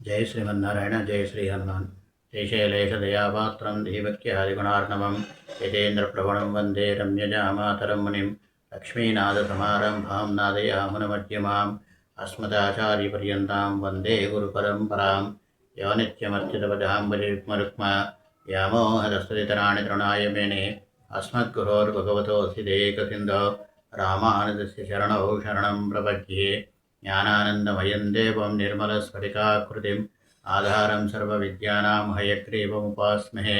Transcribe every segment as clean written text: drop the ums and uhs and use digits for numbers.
జై శ్రీమన్నారాయణ. జై శ్రీ హనుమాన్. శ్రీశైలేశదయాపాత్రం ధీభక్త్యాదిగుణార్ణవం యతేంద్రప్రవణం వందే రమ్యజామాతరం మునిం లక్ష్మీనాథసమారంభాం నాదయామునమధ్యమాం అస్మదాచార్యపర్యంతాం వందే గురుపరంపరాం. యో నిత్యమర్చితపదాంబలిరుక్మ వ్యామోహదస్తదితరాణి తృణాయ మేనే అస్మద్గురోర్భగవతోऽస్య దేకసింధో రామానుజస్య శరణౌ శరణం ప్రపద్యే. జ్ఞానానందమయం దేవం నిర్మలస్ఫటికాకృతిం ఆధారం సర్వవిద్యానాం హయగ్రీవముపాస్మహే.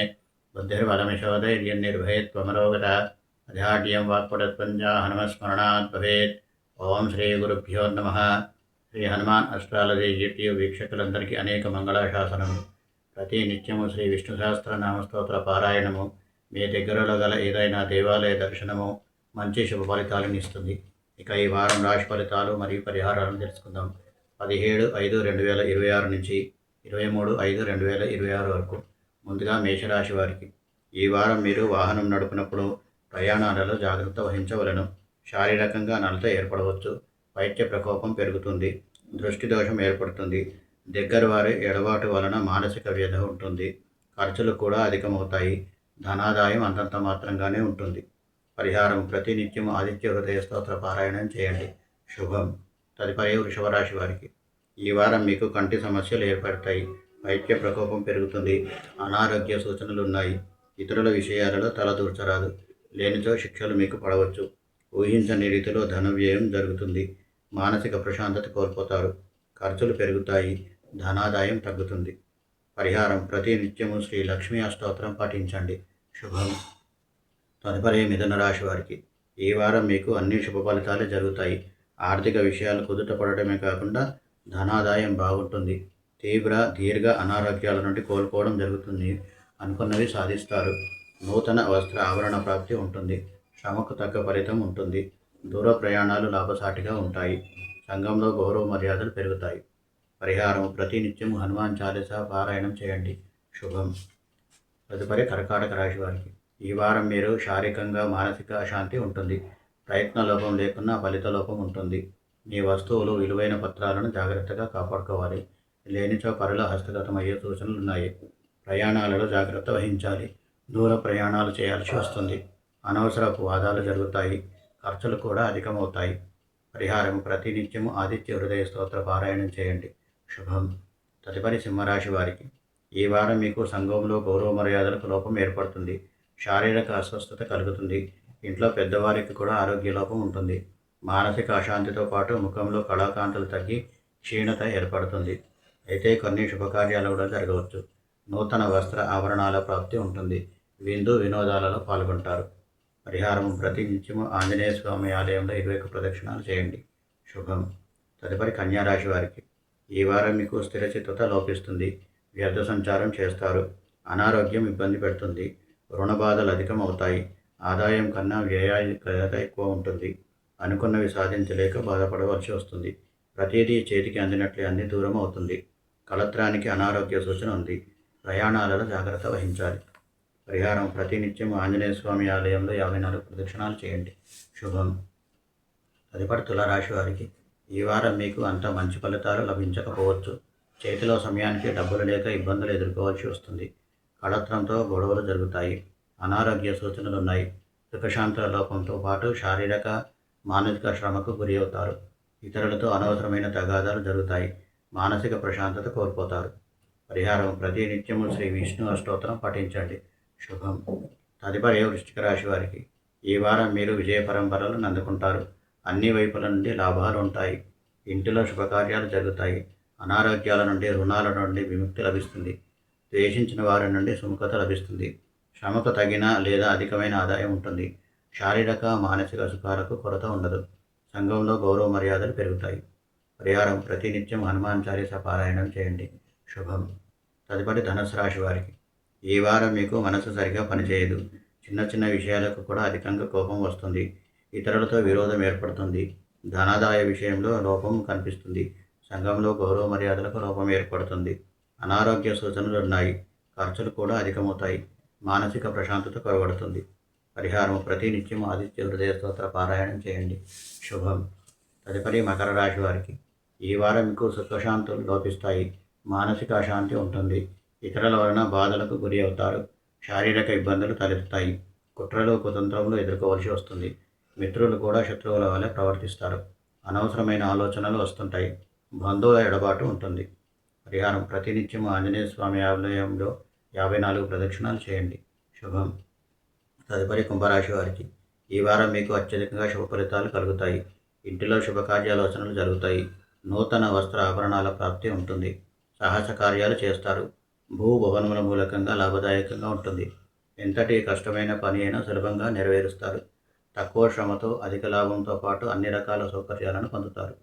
బుద్ధిర్బలమిషోధైర్యం నిర్భయత్వమరోగత అజాడ్యం వాక్పటత్వంచ హనుమస్మరణాత్ భవేత్. ఓం శ్రీ గురుభ్యో నమః. శ్రీ హనుమాన్ అస్ట్రాలజీ యూట్యూబ్ వీక్షకులందరికీ అనేక మంగళాశాసనము. ప్రతి నిత్యము శ్రీ విష్ణు సహస్రనామ స్తోత్ర పారాయణము మీ దగ్గరలో గల ఏదైనా దేవాలయ దర్శనము మంచి శుభ ఫలితాలను ఇస్తుంది. ఇక ఈ వారం రాశి ఫలితాలు మరియు పరిహారాలను తెలుసుకుందాం. 17/5/2026 నుంచి 23/5/2026 వరకు. ముందుగా మేషరాశి వారికి ఈ వారం మీరు వాహనం నడుపునప్పుడు ప్రయాణాలలో జాగ్రత్త వహించవలను. శారీరకంగా నలత ఏర్పడవచ్చు. వైద్య ప్రకోపం పెరుగుతుంది. దృష్టి దోషం ఏర్పడుతుంది. దగ్గర వారి ఎడబాటు వలన మానసిక వ్యధ ఉంటుంది. ఖర్చులు కూడా అధికమవుతాయి. ధనాదాయం అంతంత మాత్రంగానే ఉంటుంది. పరిహారం ప్రతి నిత్యం ఆదిత్య హృదయ స్తోత్ర పారాయణం చేయండి. శుభం. తదుపరి వృషభరాశి వారికి ఈ వారం మీకు కంటి సమస్యలు ఏర్పడతాయి. వైద్య ప్రకోపం పెరుగుతుంది. అనారోగ్య సూచనలు ఉన్నాయి. ఇతరుల విషయాలలో తలదూర్చరాదు. లేనిచో శిక్షలు మీకు పడవచ్చు. ఊహించని రీతిలో ధన వ్యయం జరుగుతుంది. మానసిక ప్రశాంతత కోల్పోతారు. ఖర్చులు పెరుగుతాయి. ధనాదాయం తగ్గుతుంది. పరిహారం ప్రతి నిత్యము శ్రీ లక్ష్మీ అష్టోత్తరం పఠించండి. శుభం. తదుపరి మిథున రాశి వారికి ఈ వారం మీకు అన్ని శుభ ఫలితాలే జరుగుతాయి. ఆర్థిక విషయాలు కుదుట పడటమే కాకుండా ధనాదాయం బాగుంటుంది. తీవ్ర దీర్ఘ అనారోగ్యాల నుండి కోలుకోవడం జరుగుతుంది. అనుకున్నవి సాధిస్తారు. నూతన వస్త్ర ఆభరణ ప్రాప్తి ఉంటుంది. శ్రమకు తగ్గ ఫలితం ఉంటుంది. దూర ప్రయాణాలు లాభసాటిగా ఉంటాయి. సంఘంలో గౌరవ మర్యాదలు పెరుగుతాయి. పరిహారం ప్రతి నిత్యం హనుమాన్ చాలీసా పారాయణం చేయండి. శుభం. తదుపరి కర్కాటక రాశి వారికి ఈ వారం మీరు శారీరకంగా మానసిక అశాంతి ఉంటుంది. ప్రయత్న లోపం లేకున్నా ఫలిత లోపం ఉంటుంది. మీ వస్తువులు విలువైన పత్రాలను జాగ్రత్తగా కాపాడుకోవాలి. లేనిచో పరుల హస్తగతమయ్యే సూచనలు ఉన్నాయి. ప్రయాణాలలో జాగ్రత్త వహించాలి. దూర ప్రయాణాలు చేయాల్సి వస్తుంది. అనవసరపు వాదాలు జరుగుతాయి. ఖర్చులు కూడా అధికమవుతాయి. పరిహారం ప్రతి నిత్యము ఆదిత్య హృదయ స్తోత్ర పారాయణం చేయండి. శుభం. తదుపరి సింహరాశి వారికి ఈ వారం మీకు సంఘంలో గౌరవ మర్యాదలకు లోపం ఏర్పడుతుంది. శారీరక అస్వస్థత కలుగుతుంది. ఇంట్లో పెద్దవారికి కూడా ఆరోగ్య లోపం ఉంటుంది. మానసిక అశాంతితో పాటు ముఖంలో కళాకాంతులు తగ్గి క్షీణత ఏర్పడుతుంది. అయితే కొన్ని శుభకార్యాలు కూడా జరగవచ్చు. నూతన వస్త్ర ఆభరణాల ప్రాప్తి ఉంటుంది. విందు వినోదాలలో పాల్గొంటారు. పరిహారం ప్రతి నిత్యము ఆంజనేయ స్వామి ఆలయంలో 21 ప్రదక్షిణాలు చేయండి. శుభం. తదుపరి కన్యారాశి వారికి ఈ వారం మీకు స్థిరచిత్తత లోపిస్తుంది. వ్యర్థ సంచారం చేస్తారు. అనారోగ్యం ఇబ్బంది పెడుతుంది. రుణ బాధలు అధికమవుతాయి. ఆదాయం కన్నా వ్యయ ఎక్కువ ఉంటుంది. అనుకున్నవి సాధించలేక బాధపడవలసి వస్తుంది. ప్రతిదీ చేతికి అందినట్లే అంది దూరం అవుతుంది. కళత్రానికి అనారోగ్య సూచన ఉంది. ప్రయాణాలలో జాగ్రత్త వహించాలి. పరిహారం ప్రతి నిత్యం ఆంజనేయ స్వామి ఆలయంలో 54 ప్రదక్షిణాలు చేయండి. శుభం. తదుపరి తులారాశి వారికి ఈ వారం మీకు అంత మంచి ఫలితాలు లభించకపోవచ్చు. చేతిలో సమయానికి డబ్బులు లేక ఇబ్బందులు ఎదుర్కోవాల్సి వస్తుంది. కళత్రంతో గొడవలు జరుగుతాయి. అనారోగ్య సూచనలు ఉన్నాయి. సుఖశాంతుల లోపంతో పాటు శారీరక మానసిక శ్రమకు గురి అవుతారు. ఇతరులతో అనవసరమైన తగాదాలు జరుగుతాయి. మానసిక ప్రశాంతత కోల్పోతారు. పరిహారం ప్రతి నిత్యము శ్రీ విష్ణు అష్టోత్తరం పఠించండి. శుభం. తదుపరి వృశ్చిక రాశి వారికి ఈ వారం మీరు విజయ పరంపరలను అందుకుంటారు. అన్ని వైపుల నుండి లాభాలు ఉంటాయి. ఇంటిలో శుభకార్యాలు జరుగుతాయి. అనారోగ్యాల నుండి రుణాల నుండి విముక్తి లభిస్తుంది. ద్వేషించిన వారి నుండి సుముఖత లభిస్తుంది. శ్రమకు తగిన లేదా అధికమైన ఆదాయం ఉంటుంది. శారీరక మానసిక సుఖాలకు కొరత ఉండదు. సంఘంలో గౌరవ మర్యాదలు పెరుగుతాయి. పరిహారం ప్రతి నిత్యం హనుమాన్ చాలీసా పారాయణం చేయండి. శుభం. తదుపరి ధనుసు రాశి వారికి ఈ వారం మీకు మనసు సరిగా పనిచేయదు. చిన్న చిన్న విషయాలకు కూడా అధికంగా కోపం వస్తుంది. ఇతరులతో విరోధం ఏర్పడుతుంది. ధనాదాయ విషయంలో లోపం కనిపిస్తుంది. సంఘంలో గౌరవ మర్యాదలకు లోపం ఏర్పడుతుంది. అనారోగ్య సూచనలు ఉన్నాయి. ఖర్చులు కూడా అధికమవుతాయి. మానసిక ప్రశాంతత కొరబడుతుంది. పరిహారం ప్రతి నిత్యం ఆదిత్య హృదయ స్తోత్ర పారాయణం చేయండి. శుభం. తదుపరి మకర రాశి వారికి ఈ వారం మీకు సుఖశాంతులు లోపిస్తాయి. మానసిక అశాంతి ఉంటుంది. ఇతరుల వలన బాధలకు గురి అవుతారు. శారీరక ఇబ్బందులు తలెత్తుతాయి. కుట్రలు కుతంత్రములు ఎదుర్కోవలసి వస్తుంది. మిత్రులు కూడా శత్రువుల వలె ప్రవర్తిస్తారు. అనవసరమైన ఆలోచనలు వస్తుంటాయి. బంధువుల ఎడబాటు ఉంటుంది. పరిహారం: ప్రతినిత్యం ఆంజనేయ స్వామి ఆలయంలో 54 ప్రదక్షిణాలు చేయండి. శుభం. తదుపరి కుంభరాశి వారికి ఈ వారం మీకు అత్యధికంగా శుభ ఫలితాలు కలుగుతాయి. ఇంటిలో శుభకార్యాలోచనలు జరుగుతాయి. నూతన వస్త్ర ఆభరణాల ప్రాప్తి ఉంటుంది. సాహస కార్యాలు చేస్తారు. భూభవనముల మూలకంగా లాభదాయకంగా ఉంటుంది. ఎంతటి కష్టమైన పని అయినా సులభంగా నెరవేరుస్తారు. తక్కువ శ్రమతో అధిక లాభంతో పాటు అన్ని రకాల సౌకర్యాలను పొందుతారు.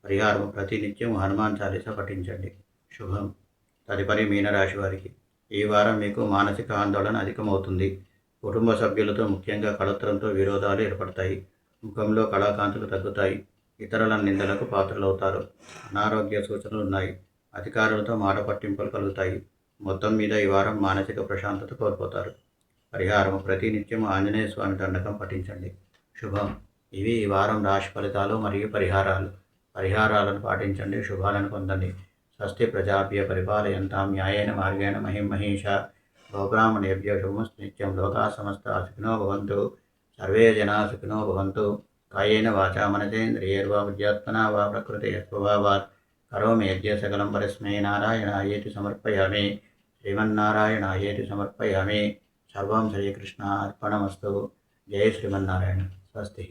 పరిహారం: ప్రతినిత్యం హనుమాన్ చాలీసా పఠించండి. శుభం. తదుపరి మీనరాశి వారికి ఈ వారం మీకు మానసిక ఆందోళన అధికమవుతుంది. కుటుంబ సభ్యులతో ముఖ్యంగా కళత్రంతో విరోధాలు ఏర్పడతాయి. ముఖంలో కళాకాంతులు తగ్గుతాయి. ఇతరుల నిందలకు పాత్రలవుతారు. అనారోగ్య సూచనలు ఉన్నాయి. అధికారులతో మాట పట్టింపులు కలుగుతాయి. మొత్తం మీద ఈ వారం మానసిక ప్రశాంతత కోల్పోతారు. పరిహారం: ప్రతినిత్యం ఆంజనేయ స్వామి దండకం పఠించండి. శుభం. ఇవి ఈ వారం రాశి ఫలితాలు మరియు పరిహారాలను పాటించండి. శుభాలను పొందండి. స్వస్తి ప్రజాభ్య పరిపాలయంతాం న్యాయేన మార్గేణ మహిం మహేషా. గోబ్రాహ్మణేభ్యో శుభమస్తు నిత్యం. లోకాః సమస్తాః సుఖినో భవంతు. సర్వే జనాః సుఖినో భవంతు. కాయేన వాచా మనసేంద్రియైర్వా బుద్ధ్యాత్మనా వా ప్రకృతే స్వభావాత్ కరోమి యద్యత్ సకలం పరస్మై నారాయణాయేతి సమర్పయామి. శ్రీమన్నారాయణాయేతి సమర్పయామి. సర్వం శ్రీకృష్ణ అర్పణమస్తు. జై శ్రీమన్నారాయణ. స్వస్తి.